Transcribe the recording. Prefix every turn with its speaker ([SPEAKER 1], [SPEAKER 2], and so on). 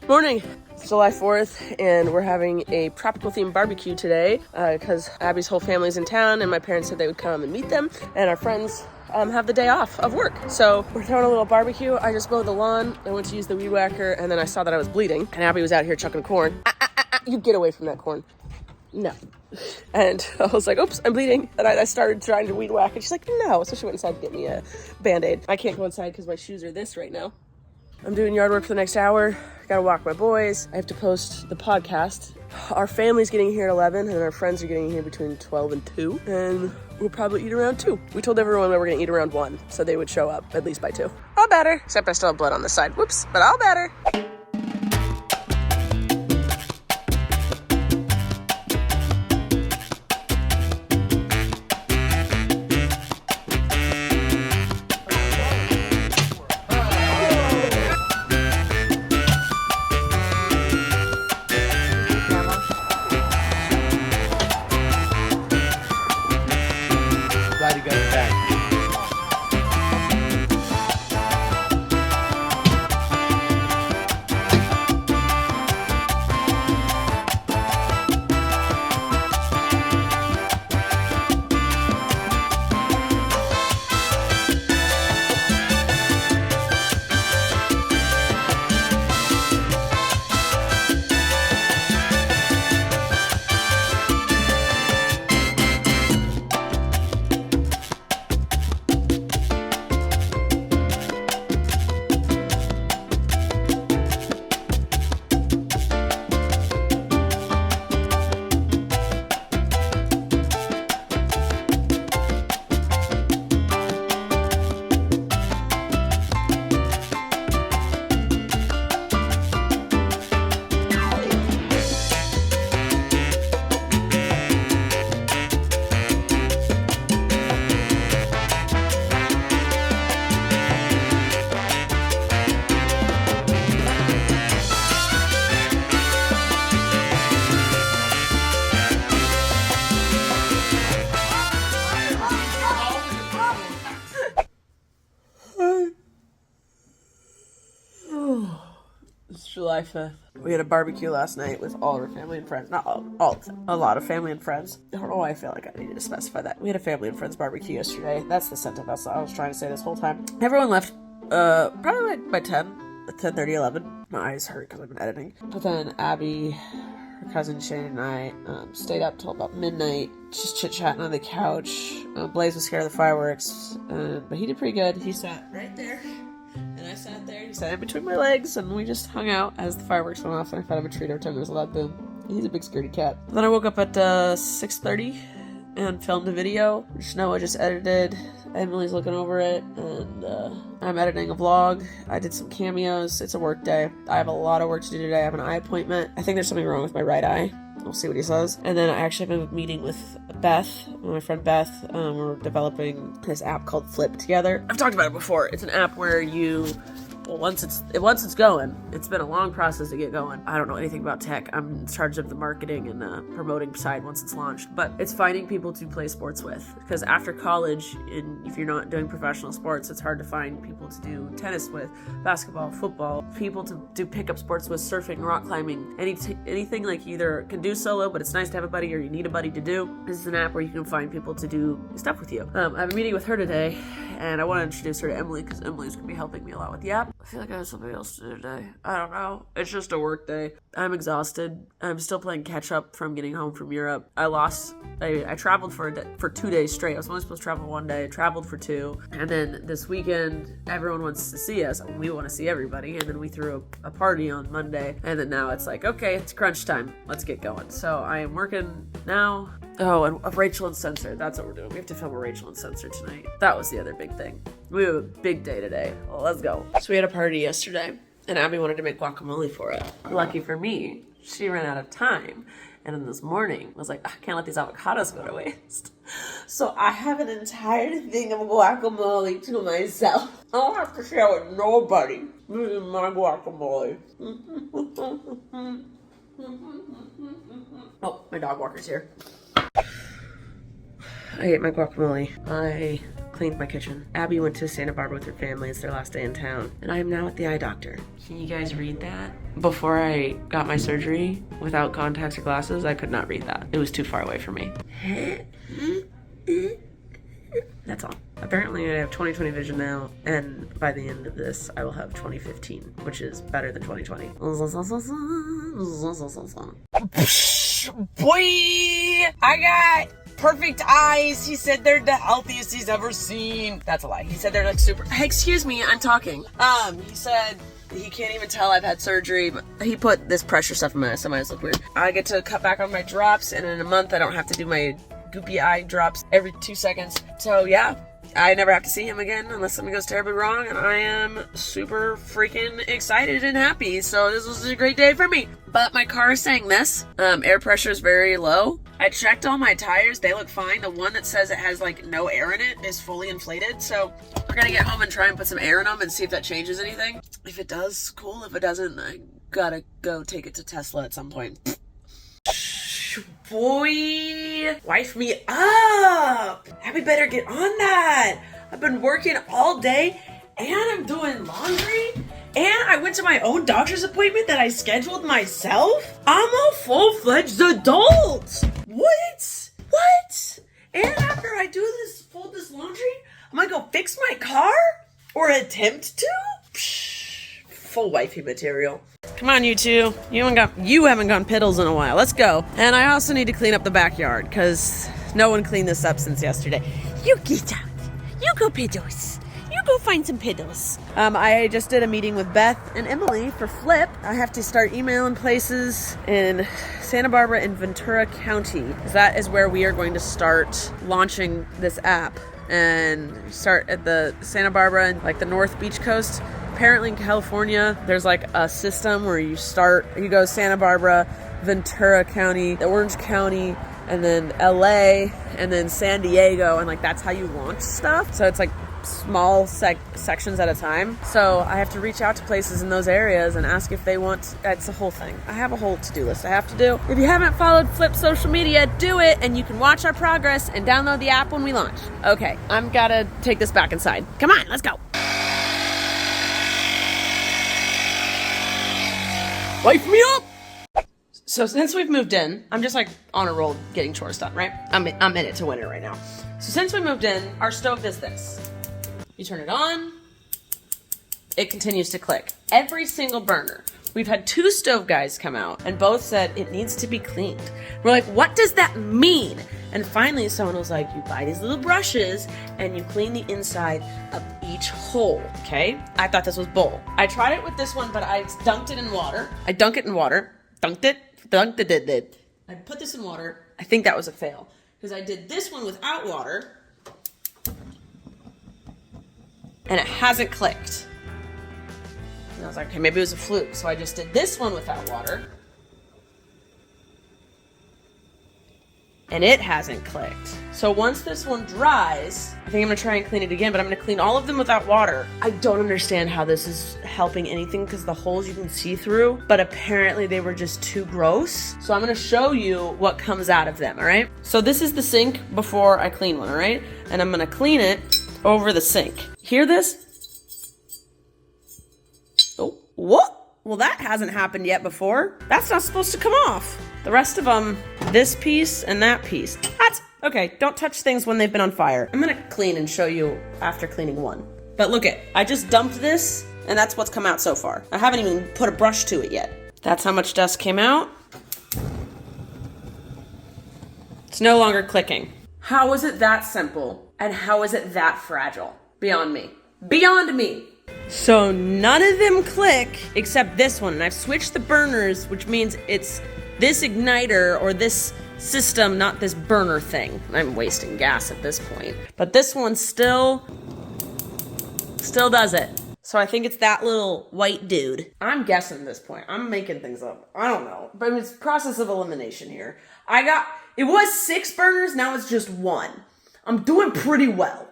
[SPEAKER 1] Morning. It's July 4th, and we're having a tropical themed barbecue today because Abby's whole family's in town, and my parents said they would come and meet them, and our friends have the day off of work. So we're throwing a little barbecue. I just mowed the lawn. I went to use the weed whacker, and then I saw that I was bleeding, and Abby was out here chucking corn. You get away from that corn. No. And I was like, oops, I'm bleeding. And I started trying to weed whack, and she's like, no. So she went inside to get me a Band-Aid. I can't go inside because my shoes are this right now. I'm doing yard work for the next hour. Gotta walk my boys. I have to post the podcast. Our family's getting here at 11, and our friends are getting here between 12 and 2. And we'll probably eat around 2. We told everyone that we're gonna eat around 1, so they would show up at least by 2. All better. Except I still have blood on this side. Whoops, but all better. It's July 5th. We had a barbecue last night with all of our family and friends. Not all of them. A lot of family and friends. I don't know why I feel like I needed to specify that. We had a family and friends barbecue yesterday. That's the sentence I was trying to say this whole time. Everyone left probably by 10:30, 11. My eyes hurt because I've been editing. But then Abby, her cousin Shane, and I stayed up till about midnight, just chit-chatting on the couch. Blaze was scared of the fireworks, but he did pretty good. He sat right there. And I sat there, he sat in between my legs, and we just hung out as the fireworks went off, and I fed him a treat every time there was a loud boom. He's a big scaredy cat. Then I woke up at 6:30 and filmed a video, which Noah just edited. Emily's looking over it, and I'm editing a vlog. I did some cameos. It's a work day. I have a lot of work to do today. I have an eye appointment. I think there's something wrong with my right eye. We'll see what he says. And then I actually have a meeting with Beth, my friend Beth. We're developing this app called Flip together. I've talked about it before. It's an app where once it's going, it's been a long process to get going. I don't know anything about tech. I'm in charge of the marketing and the promoting side once it's launched. But it's finding people to play sports with. Because after college, if you're not doing professional sports, it's hard to find people to do tennis with, basketball, football, people to do pickup sports with, surfing, rock climbing, anything like you either can do solo, but it's nice to have a buddy, or you need a buddy to do. This is an app where you can find people to do stuff with you. I have a meeting with her today, and I want to introduce her to Emily because Emily's going to be helping me a lot with the app. I feel like I have something else to do today. I don't know. It's just a work day. I'm exhausted. I'm still playing catch up from getting home from Europe. I traveled for 2 days straight. I was only supposed to travel 1 day. I traveled for 2. And then this weekend, everyone wants to see us. We want to see everybody. And then we threw a party on Monday. And then now it's like, okay, it's crunch time. Let's get going. So I am working now. Oh, and Rachel and Censor. That's what we're doing. We have to film a Rachel and Censor tonight. That was the other big thing. We have a big day today. Well, let's go. So we had a party yesterday, and Abby wanted to make guacamole for it. Lucky for me, she ran out of time. And then this morning, I was like, I can't let these avocados go to waste. So I have an entire thing of guacamole to myself. I don't have to share with nobody. This is my guacamole. Oh, my dog walker's here. I ate my guacamole. I cleaned my kitchen. Abby went to Santa Barbara with her family. It's their last day in town. And I am now at the eye doctor. Can you guys read that? Before I got my surgery, without contacts or glasses, I could not read that. It was too far away from me. That's all. Apparently I have 20/20 vision now, and by the end of this, I will have 20/15, which is better than 20/20. Boy, I got perfect eyes. He said they're the healthiest he's ever seen. That's a lie. He said they're like super. Hey, excuse me, I'm talking. He said he can't even tell I've had surgery, but he put this pressure stuff in my eyes, so my eyes look weird. I get to cut back on my drops, and in a month I don't have to do my goopy eye drops every 2 seconds. So yeah, I never have to see him again unless something goes terribly wrong, and I am super freaking excited and happy. So this was a great day for me. But my car is saying this. Air pressure is very low. I checked all my tires. They look fine. The one that says it has like no air in it is fully inflated. So we're gonna get home and try and put some air in them and see if that changes anything. If it does, cool. If it doesn't, I gotta go take it to Tesla at some point. Boy, wife me up. Abby better get on that. I've been working all day and I'm doing laundry and I went to my own doctor's appointment that I scheduled myself. I'm a full-fledged adult. What? And after I do this, fold this laundry, I'm gonna go fix my car or attempt to? Psh, full wifey material. Come on, you two. You haven't gone piddles in a while. Let's go. And I also need to clean up the backyard because no one cleaned this up since yesterday. You get out. You go piddles. You go find some piddles. I just did a meeting with Beth and Emily for Flip. I have to start emailing places in Santa Barbara and Ventura County, because that is where we are going to start launching this app and start at the Santa Barbara and like the North Beach Coast. Apparently in California, there's like a system where you go Santa Barbara, Ventura County, the Orange County, and then LA, and then San Diego, and like that's how you launch stuff. So it's like small sections at a time. So I have to reach out to places in those areas and ask if they want, it's a whole thing. I have a whole to-do list I have to do. If you haven't followed Flip social media, do it, and you can watch our progress and download the app when we launch. Okay, I'm gotta take this back inside. Come on, let's go. Wife me up! So since we've moved in, I'm just like on a roll getting chores done, right? I'm in it to win it right now. So since we moved in, our stove does this. You turn it on, it continues to click. Every single burner. We've had 2 stove guys come out and both said it needs to be cleaned. We're like, what does that mean? And finally someone was like, you buy these little brushes and you clean the inside of each hole, okay? I thought this was bull. I tried it with this one, but I dunked it in water. I put this in water. I think that was a fail because I did this one without water and it hasn't clicked. And I was like, okay, maybe it was a fluke. So I just did this one without water. And it hasn't clicked. So once this one dries, I think I'm gonna try and clean it again, but I'm gonna clean all of them without water. I don't understand how this is helping anything because the holes you can see through, but apparently they were just too gross. So I'm gonna show you what comes out of them, all right? So this is the sink before I clean one, all right? And I'm gonna clean it over the sink. Hear this? Oh, what? Well, that hasn't happened yet before. That's not supposed to come off. The rest of them, this piece and that piece. That's okay. Don't touch things when they've been on fire. I'm gonna clean and show you after cleaning one. But look it, I just dumped this and that's what's come out so far. I haven't even put a brush to it yet. That's how much dust came out. It's no longer clicking. How is it that simple? And how is it that fragile? Beyond me. Beyond me. So none of them click except this one. And I've switched the burners, which means it's this igniter or this system, not this burner thing. I'm wasting gas at this point. But this one still does it. So I think it's that little white dude. I'm guessing at this point. I'm making things up. I don't know. But it's process of elimination here. It was 6 burners, now it's just 1. I'm doing pretty well.